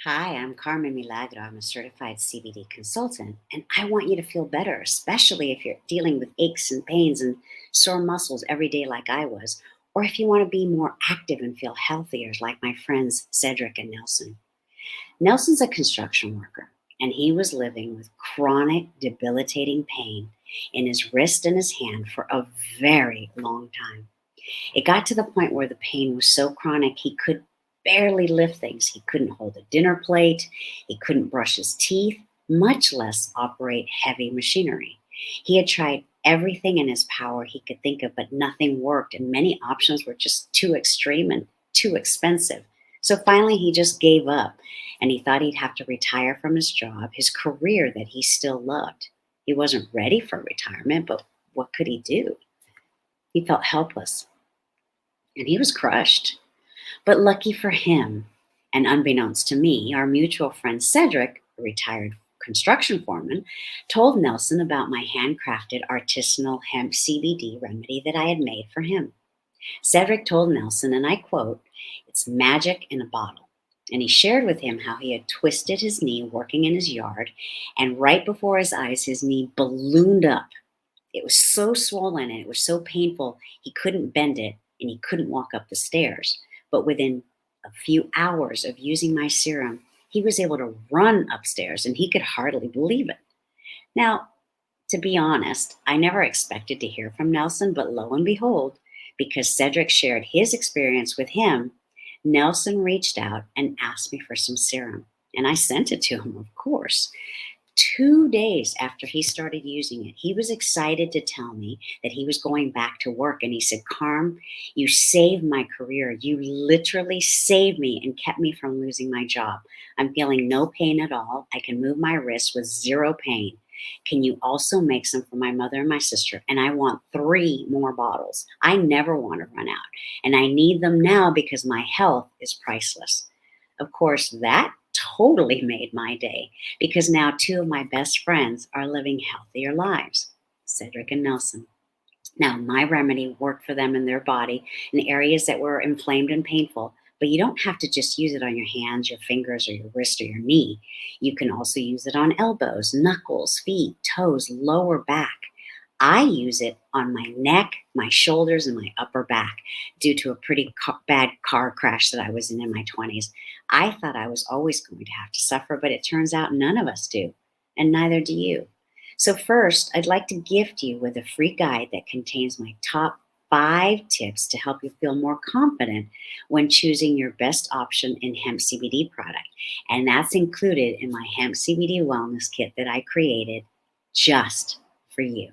Hi, I'm Carmen Milagro. I'm a certified CBD consultant, and I want you to feel better, especially if you're dealing with aches and pains and sore muscles every day like I was, or if you want to be more active and feel healthier, like my friends Cedric and Nelson. Nelson's a construction worker, and he was living with chronic, debilitating pain in his wrist and his hand for a very long time. It got to the point where the pain was so chronic he could barely lift things. He couldn't hold a dinner plate, he couldn't brush his teeth, much less operate heavy machinery. He had tried everything in his power he could think of, but nothing worked, and many options were just too extreme and too expensive. So finally, he just gave up and he thought he'd have to retire from his job, his career that he still loved. He wasn't ready for retirement, but what could he do? He felt helpless and he was crushed. But lucky for him, and unbeknownst to me, our mutual friend Cedric, a retired construction foreman, told Nelson about my handcrafted artisanal hemp CBD remedy that I had made for him. Cedric told Nelson, and I quote, "It's magic in a bottle." And he shared with him how he had twisted his knee working in his yard, and right before his eyes, his knee ballooned up. It was so swollen and it was so painful, he couldn't bend it and he couldn't walk up the stairs. But within a few hours of using my serum, he was able to run upstairs and he could hardly believe it. Now, to be honest, I never expected to hear from Nelson, but lo and behold, because Cedric shared his experience with him, Nelson reached out and asked me for some serum. And I sent it to him, of course. 2 days after he started using it, he was excited to tell me that he was going back to work. And he said, "Carm, you saved my career. You literally saved me and kept me from losing my job. I'm feeling no pain at all. I can move my wrist with zero pain. Can you also make some for my mother and my sister? And I want 3 more bottles. I never want to run out. And I need them now because my health is priceless." Of course, that totally made my day because now 2 of my best friends are living healthier lives, Cedric and Nelson. Now, my remedy worked for them in their body in areas that were inflamed and painful, but you don't have to just use it on your hands, your fingers, or your wrist or your knee. You can also use it on elbows, knuckles, feet, toes, lower back. I use it on my neck, my shoulders, and my upper back due to a pretty bad car crash that I was in my 20s. I thought I was always going to have to suffer, but it turns out none of us do, and neither do you. So, first, I'd like to gift you with a free guide that contains my top 5 tips to help you feel more confident when choosing your best option in hemp CBD product. And that's included in my hemp CBD wellness kit that I created just for you.